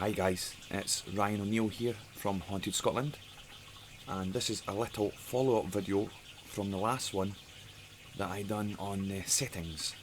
Hi guys, it's Ryan O'Neill here from Haunted Scotland, and this is a little follow-up video from the last one that I done on settings.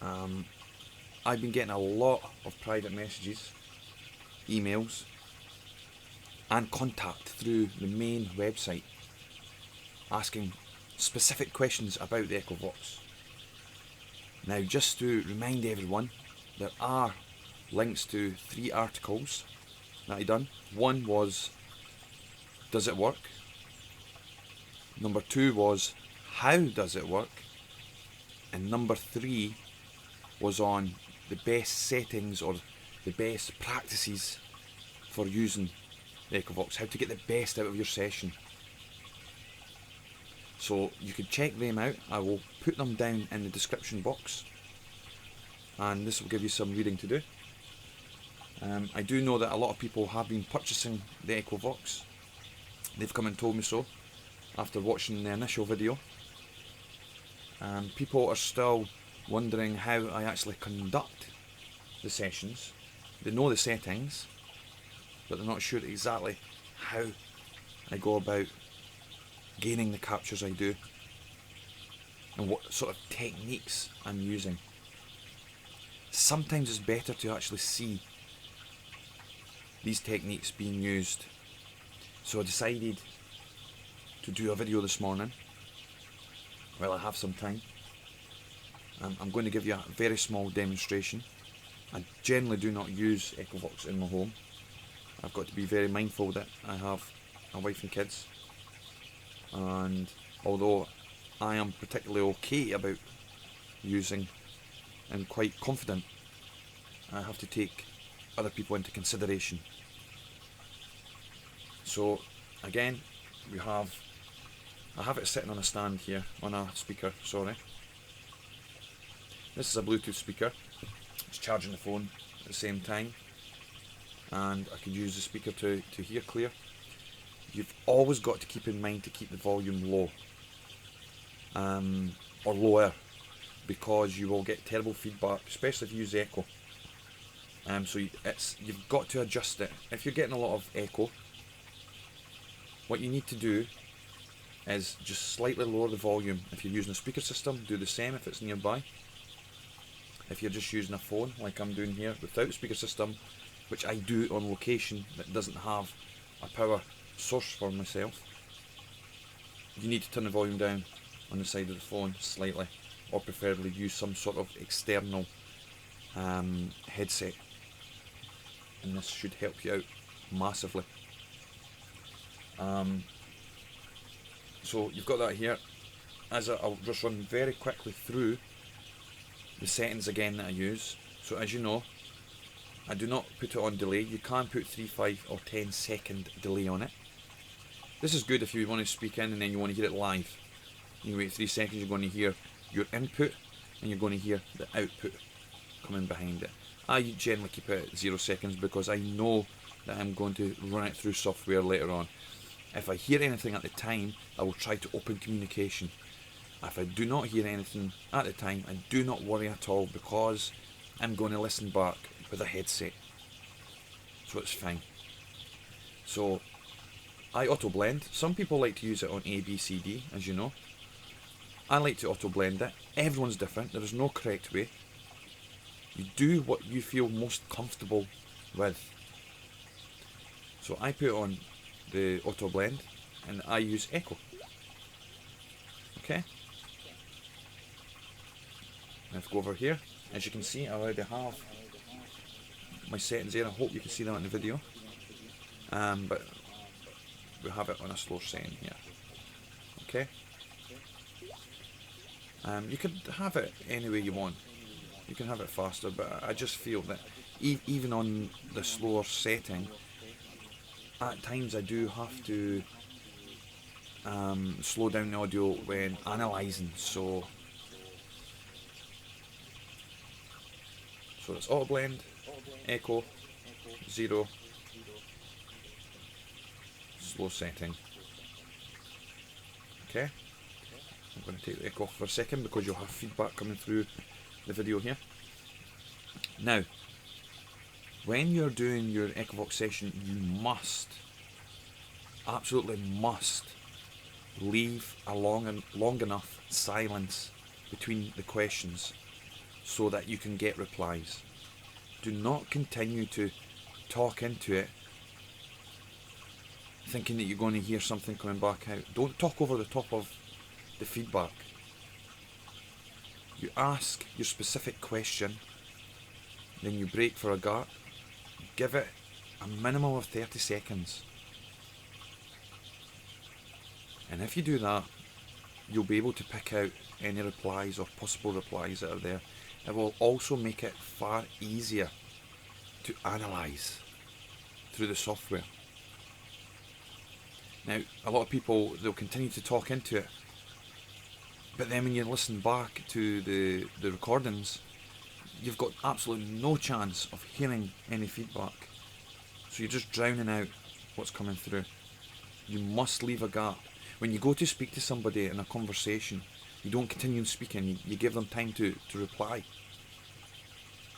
I've been getting a lot of private messages, emails and contact through the main website asking specific questions about the Echovox. Now, just to remind everyone, there are links to 3 articles that I done. One was, does it work? Number 2 was, how does it work? And number 3 was on the best settings or the best practices for using the Echovox, how to get the best out of your session. So you can check them out. I will put them down in the description box, and this will give you some reading to do. I do know that a lot of people have been purchasing the Echovox. They've come and told me so after watching the initial video. People are still wondering how I actually conduct the sessions. They know the settings, but they're not sure exactly how I go about gaining the captures I do and what sort of techniques I'm using. Sometimes it's better to actually see these techniques being used. So I decided to do a video this morning while I have some time. I'm going to give you a very small demonstration. I generally do not use Echovox in my home. I've got to be very mindful that I have a wife and kids, and although I am particularly okay about using and quite confident, I have to take other people into consideration. So again, I have it sitting on a stand here, on a speaker, sorry. This is a Bluetooth speaker. It's charging the phone at the same time, and I could use the speaker to hear clear. You've always got to keep in mind to keep the volume low, or lower, because you will get terrible feedback, especially if you use echo. So you've got to adjust it. If you're getting a lot of echo, what you need to do is just slightly lower the volume. If you're using a speaker system, do the same if it's nearby. If you're just using a phone, like I'm doing here, without speaker system, which I do on location that doesn't have a power source for myself, you need to turn the volume down on the side of the phone slightly, or preferably use some sort of external headset, and this should help you out massively. So you've got that here. I'll just run very quickly through the settings again that I use. So as you know, I do not put it on delay. You can put 3, 5 or 10 second delay on it. This is good if you want to speak in and then you want to hear it live. You wait 3 seconds, you're going to hear your input and you're going to hear the output coming behind it. I generally keep it at 0 seconds because I know that I'm going to run it through software later on. If I hear anything at the time, I will try to open communication. If I do not hear anything at the time, I do not worry at all, because I'm going to listen back with a headset, so it's fine. So I auto blend. Some people like to use it on A, B, C, D, as you know. I like to auto blend it. Everyone's different. There is no correct way. You do what you feel most comfortable with. So I put on the auto blend and I use echo. Okay. Let's go over here. As you can see, I already have my settings there. I hope you can see that in the video. But we have it on a slow setting here. Okay. You could have it any way you want. You can have it faster, but I just feel that even on the slower setting, at times I do have to slow down the audio when analysing. So it's auto blend, echo, 0, slow setting. Okay, I'm going to take the echo off for a second because you'll have feedback coming through the video here. Now, when you're doing your Echovox session, you must, absolutely must, leave a long enough silence between the questions so that you can get replies. Do not continue to talk into it thinking that you're going to hear something coming back out. Don't talk over the top of the feedback. You ask your specific question, then you break for a gap. Give it a minimum of 30 seconds. And if you do that, you'll be able to pick out any replies or possible replies that are there. It will also make it far easier to analyse through the software. Now, a lot of people, they'll continue to talk into it, but then when you listen back to the recordings, you've got absolutely no chance of hearing any feedback. So you're just drowning out what's coming through. You must leave a gap. When you go to speak to somebody in a conversation, you don't continue speaking, you give them time to reply.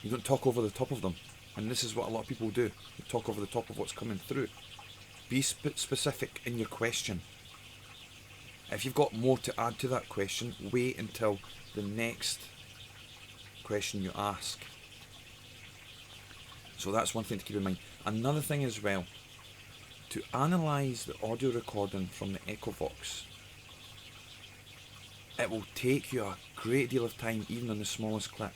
You don't talk over the top of them. And this is what a lot of people do. They talk over the top of what's coming through. Be specific in your question. If you've got more to add to that question, wait until the next question you ask. So that's one thing to keep in mind. Another thing as well, to analyse the audio recording from the Echovox, it will take you a great deal of time, even on the smallest clip.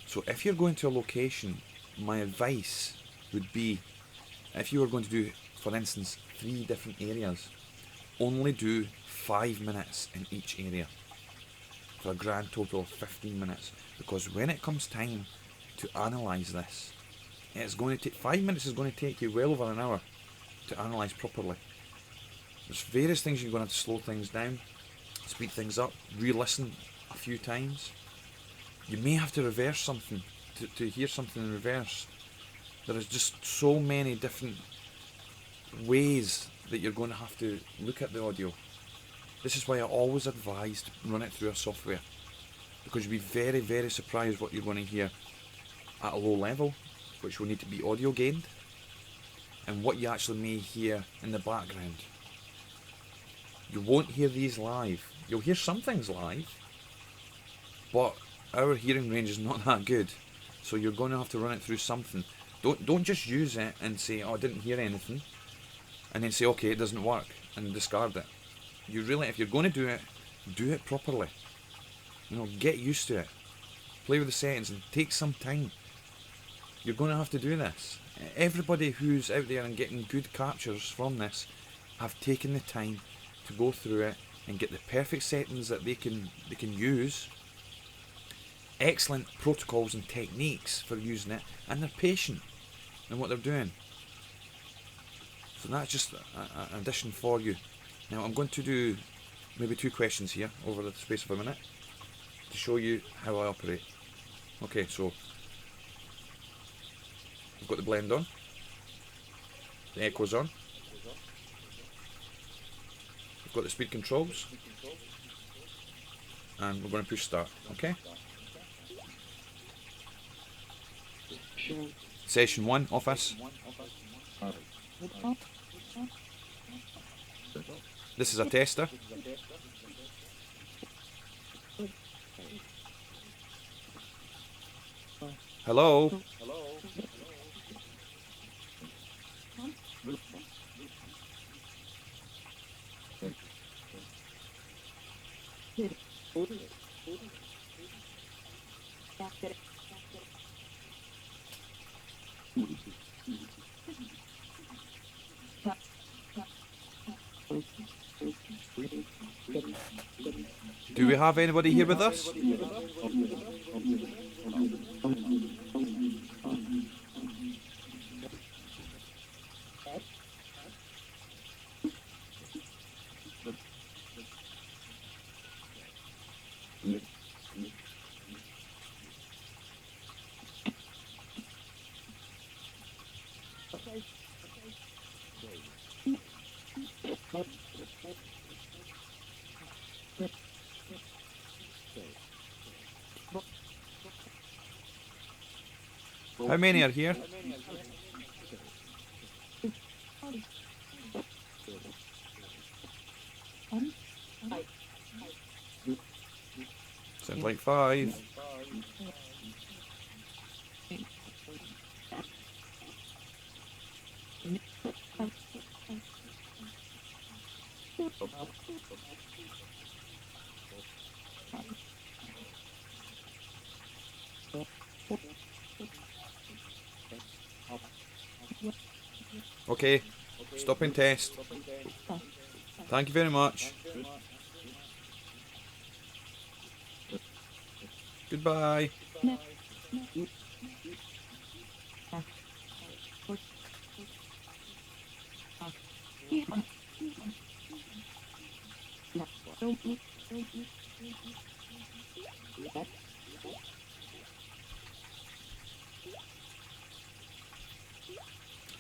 So if you're going to a location, my advice would be, if you were going to do, for instance, 3 different areas, only do 5 minutes in each area for a grand total of 15 minutes. Because when it comes time to analyse this, it's going to take 5 minutes is going to take you well over an hour to analyse properly. There's various things you're going to have to slow things down, speed things up, re-listen a few times. You may have to reverse something to hear something in reverse. There is just so many different ways that you're going to have to look at the audio. This is why I always advise to run it through a software, because you'll be very, very surprised what you're going to hear at a low level, which will need to be audio gained, and what you actually may hear in the background. You won't hear these live. You'll hear some things live, but our hearing range is not that good, so you're going to have to run it through something. Don't just use it and say, oh, I didn't hear anything, and then say, okay, it doesn't work, and discard it. You really, if you're going to do it properly. You know, get used to it. Play with the settings and take some time. You're going to have to do this. Everybody who's out there and getting good captures from this have taken the time to go through it and get the perfect settings that they can use. Excellent protocols and techniques for using it, and they're patient in what they're doing. So that's just an addition for you. Now I'm going to do maybe 2 questions here over the space of a minute to show you how I operate. Okay, so we've got the blend on, the echo's on, we've got the speed controls, and we're going to push start. Okay? Session 1, office. This is a tester. Hello? Do we have anybody here with us? How many are here? Sounds like 5. Okay, stop and test. Thank you very much. Goodbye.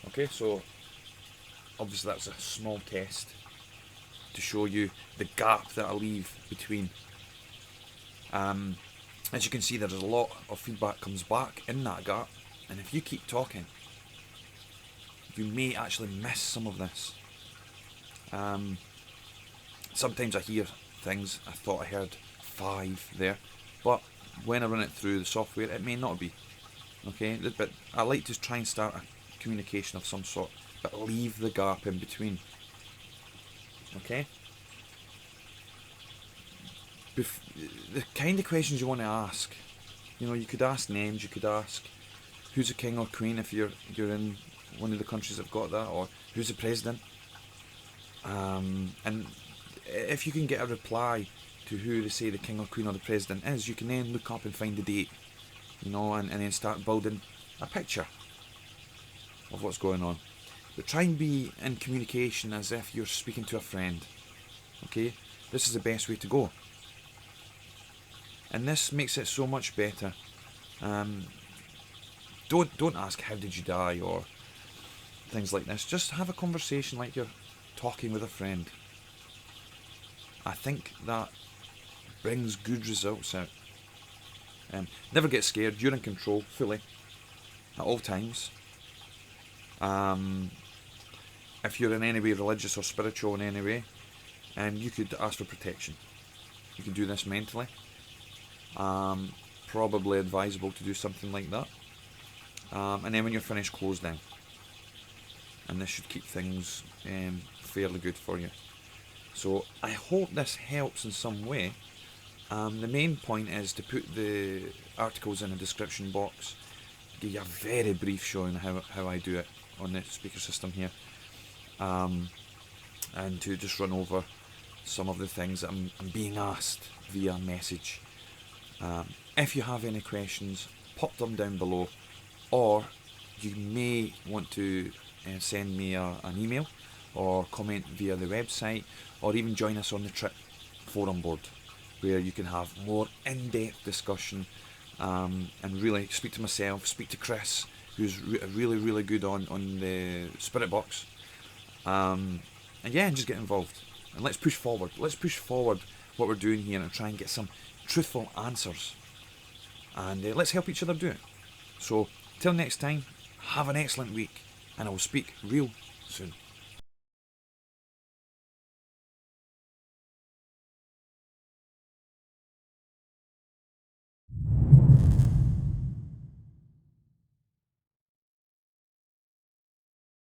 Okay, so obviously that's a small test to show you the gap that I leave between. As you can see, there's a lot of feedback comes back in that gap, and if you keep talking, you may actually miss some of this. Sometimes I hear things, I thought I heard 5 there, but when I run it through the software, it may not be. Okay, but I like to try and start a communication of some sort, but leave the gap in between. Okay? The kind of questions you want to ask, you know, you could ask names, you could ask who's a king or queen if you're in one of the countries that have got that, or who's the president. And if you can get a reply to who they say the king or queen or the president is, you can then look up and find the date, you know, and then start building a picture of what's going on. But try and be in communication as if you're speaking to a friend. Okay, this is the best way to go, and this makes it so much better. Don't ask how did you die or things like this. Just have a conversation like you're talking with a friend. I think that brings good results out. Never get scared. You're in control fully at all times. If you're in any way religious or spiritual in any way, you could ask for protection. You can do this mentally. Probably advisable to do something like that. And then when you're finished, close down. And this should keep things fairly good for you. So I hope this helps in some way. The main point is to put the articles in the description box. Give you a very brief showing how I do it on the speaker system here. And to just run over some of the things that I'm being asked via message. If you have any questions, pop them down below, or you may want to send me an email or comment via the website, or even join us on the Trip forum board, where you can have more in-depth discussion and really speak to myself, speak to Chris, who's really good on the Spirit Box, and just get involved and let's push forward. Let's push forward what we're doing here and try and get some truthful answers, and let's help each other do it. So till next time, have an excellent week, and I will speak real soon.